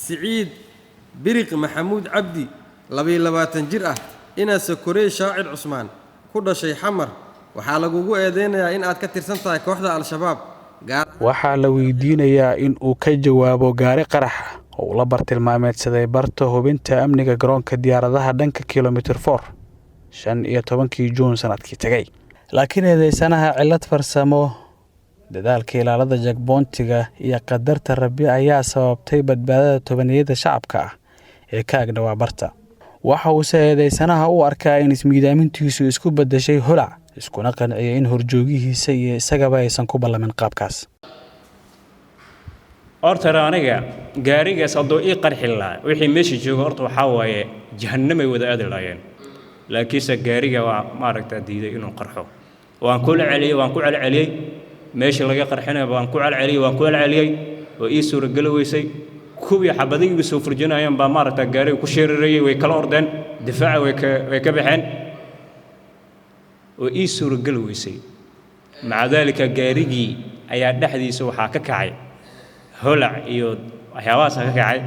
سعيد برق محمود عبدي لبي لباتن جرأة إنا سكوري شاعر عثمان كل شيء حمر وحالقوقو إيدينا إن آد كتير سنتها كوحدة على الشباب waxaa la weydiinayaa in uu ka jawaabo gaari qarax oo la bartilmaameedsaday barta hubinta amniga garoonka diyaaradaha dhanka kilomitir 4 15 Juun sanadkii tagay laakiin eedeysanaha cilad farsamo dadaalka ilaalada jagboontiga iyo qadarta Rabbi ayaa sababtay badbaadada tobaniyada shacabka ah ee ka agdhawaa barta waxa uu eedeysanaha u arkaa in ismiidaamintiisu isku bedeshay holac iskuna qanciyay in horjoogihiisa iyo isagaba aysan ku ballamin qaabkaas horta aniga gaarigaas hadoo ii qarxi lahaa wixii meeshii jooga horta waxa waaye jahannamay wada aadi laayeen laakiinse gaariga waa maaragtaa diiday inuu qarxo waan ku celceliyay meeshii laga qarxinay waan ku celceliyay oo ii suuragal weysay kubii xabadiga soo furjinayaan baa maaragtaa gaariga ku sheerarayay way kala ordeen difaaca way ka baxeen oo ii suuragal weysay maca dalika gaarigii ayaa dhaxdiisa waxa ka kacay holac iyo waxyaabahaas ka kacay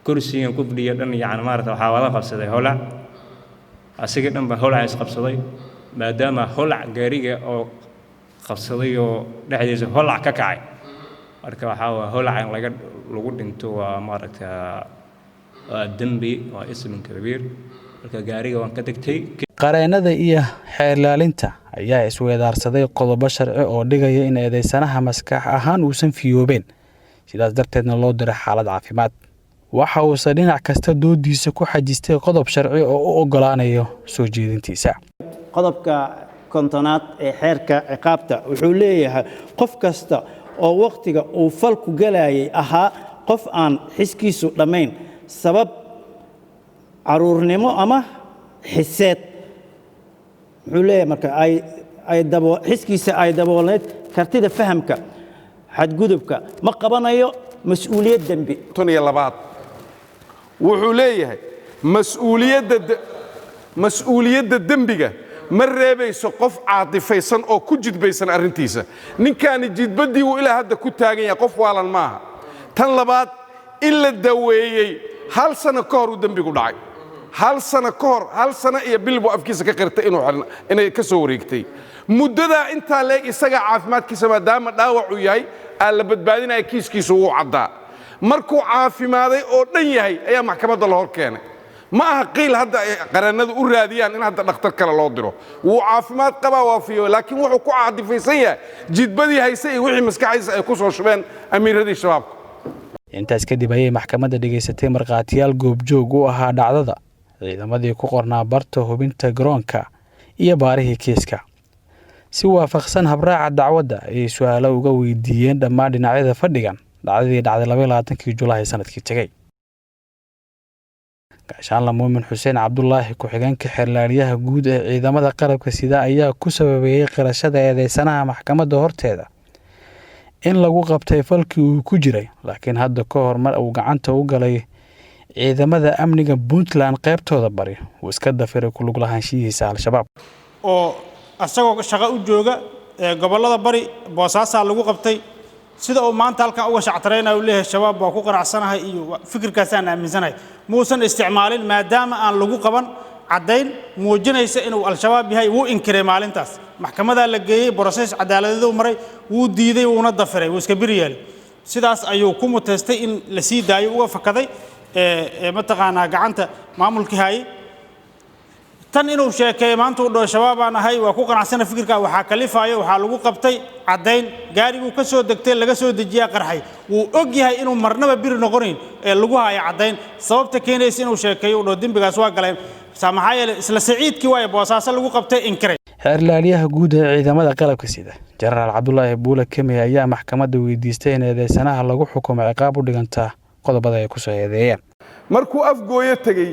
kursigan ku fadhiya dhan yacni maaragtaa waxaa wada qabsaday holac asiga dhan baa holac is qabsaday maadaama holac gaariga oo qabsaday oo dhaxdiisa holac ka kacay marka waxaa waa holac in lagu dhinto waa maaragtaa waa dembi waa ismin kabiir marka gaariga waan ka tagtay qareenada iyo xeelaalinta ayaa isweedaarsaday qodobo sharci oo dhigaya in eedeysanaha maskax ahaan uusan fiyoobeen sidaas darteedna loo diray xaalad caafimaad waxa uu dhinac kasta doodiisa ku xajistay qodob sharci oo u ogolaanayo soo jeedintiisa qodobka kontonaad ee xeerka ciqaabta wuxuu leeyahay qof kasta oo waqtiga uu falku galayay ahaa qof aan xiskiisu dhamayn sabab caruurnimo ama xiseed wuxuu leeyahay marka xiskiisa ay daboolneed kartida fahamka xadgudubka ma qabanayo mas'uuliyad dembi wuxuu leeyahay mas'uuliyadda dembiga ma reebayso qof caatifaysan oo ku jidbaysan arrintiisa ninkaani jidbaddii uu ilaa hadda ku taagan yahay qof waalan maaha tan labaad in la daweeyey 1 sano ka hor uu dembigu dhacay 1 sano ka hor 1 sano iyo bil buu afkiisa ka qirtay inay ka soo wareegtay muddadaa intaa leeg isaga caafimaadkiisa maadaama dhaawac uu yahay aan la badbaadinaya kiiskiisu wuu caddaa markuu caafimaaday oo dhan yahay ayaa maxkamadda la hor keenay ma aha qiil hadda ay qareenadu u raadiyaan in hadda dhakhtar kale loo diro wuu caafimaad qabaa waafiyo laakiin wuxuu ku caadifaysan yahay jidbadii hayse iyo wixii maskaxdiisa ay ku soo shubeen amiiradii shabaabka intaas kadib ayay maxkamadda dhigaysatay marqaatiyaal goobjoog u ahaa dhacdada ciidamadii ku qornaa barta hubinta garoonka iyo baarihii kiiska si waafaqsan habraaca dacwadda ay su'aalo uga weydiiyeen dhammaan dhinacyada fadhigan dhacdadii dhacday 22 Julaay sanadkii tagay gaashaanle muumin xuseen cabdullaahi ku-xigeenka xeerlaaliyaha guud ee ciidamada qalabka sida ayaa ku sababeeyay qirashada eedeysanaha maxkamadda horteeda in lagu qabtay falkii uu ku jiray laakiin hadda ka hor mar uu gacanta u galay ciidamada amniga Puntland qaybtooda bari uu iska dafiray ku lug lahaanshihiisa al-shabaab oo asagoo shaqo u jooga gobolada bari Boosaaso lagu qabtay sida uu maanta halkan uga shactareynayo leeyahay shabaab waa ku qaracsanahay iyo fikirkaas aan aaminsanahay muusan isticmaalin maadaama aan lagu qaban cadayn muujinaysa inuu al-shabaab yahay wuu inkiray maalintaas maxkamadda la geeyay process cadaaladeed uu maray wuu diiday wuuna dafiray wuu iska biriyay sidaas ayuu ku muteestay in la sii daayo uga fakaday mataqaanaa gacanta maamulkii hayay tan inuu sheekay maanta uu shabaab aan ahay waa ku qanacsana fikirka waxa kalifayo waxa lagu qabtay cadayn gaarigu ka soo degtay laga soo dejiyaa qarxay wuu og yahay inuu marnaba bir noqonin ee lagu hayo cadayn sababta keenaysa inuu sheekay uu dembigaas waa galay samaxayel isla saciidkii waa Boosaaso lagu qabtay inkiray xeerlaaliyaha guud ee ciidamada qalabka sida Generaal Cabdullaahi Buule Kemi ayaa maxkamadda weydiistay in eedeysanaha lagu xukumo ciqaab u dhiganta qodobada ay ku soo eedeeyeen markuu afgooyo tagay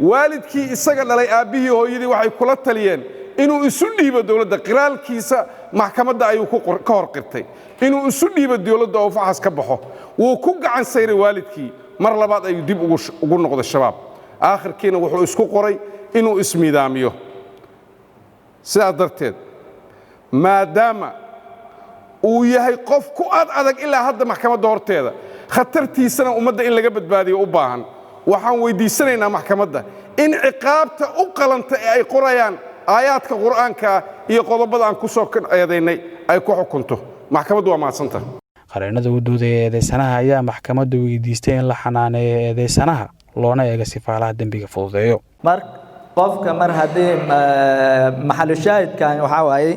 waalidkii isaga dhalay aabihii hooyadii waxay kula taliyeen inuu isu dhiibo dawladda qiraalkiisa maxkamadda ayuu ka hor qirtay inuu isu dhiibo dawladda oo faxas ka baxo wuu ku gacan sayray waalidkii mar labaad ayuu dib ugu noqday shabaab aakhirkiina wuxuu isku qoray inuu ismiidaamiyo sidaas darteed maadaama uu yahay qof ku adag ilaa hadda maxkamadda horteeda khatartiisana ummadda in laga badbaadiyo u baahan waxaan weydiisanaynaa maxkamadda in ciqaabta u qalanta ee ay qorayaan aayaadka qur'aanka iyo qodobada aan ku soo eedaynay ay ku xukunto maxkamaddu waa mahadsantahay qareennada u doodaya eedeysanaha ayaa maxkamadda weydiistay in la xanaaneeyo eedeysanaha loona eego sifaalaha dembiga fududeeyo qofka mar haddii maxalu shaahidkan waxaa waaye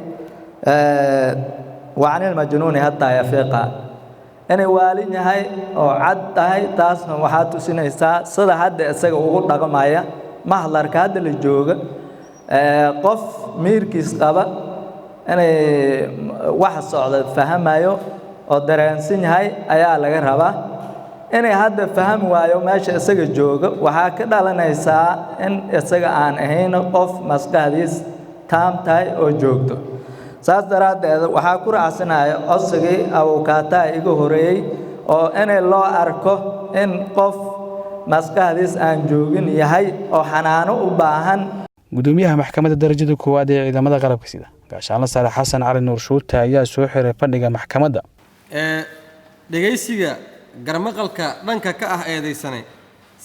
waa canil majnuuni hataa yafiiqa inay waalin yahay oo cad tahay taasna waxaa tusinaysaa sida hadda isaga ugu dhaqmaya mahlarka hadda la jooga qof miirkiis qaba inay wax socda fahamayo oo dareensan yahay ayaa laga rabaa inay hadda fahmi waayo meesha isaga jooga waxaa ka dhalanaysaa in isaga aan ahayn qof maskaxdiis taam tahay oo joogto saas daraaddeed waxaa ku raacsanayo codsigii abuukaataa iga horeeyey oo inay loo arko in qof maskaxdiis aan joogin yahay oo xanaano u baahan gudoomiyaha maxkamadda darajada koowaad ee ciidamada qalabka sida gaashaanle sare xasan cali nuur shuute ayaa soo xiray fadhiga maxkamadda dhegaysiga garmaqalka dhanka ka ah eedeysanay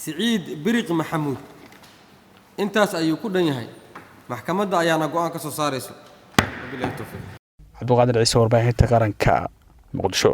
siciid biriq maxamuud intaas ayuu ku dhan yahay maxkamadda ayaana go'aan ka soo saarayso. cabduqaadir ciise warbaahinta qaranka muqdisho.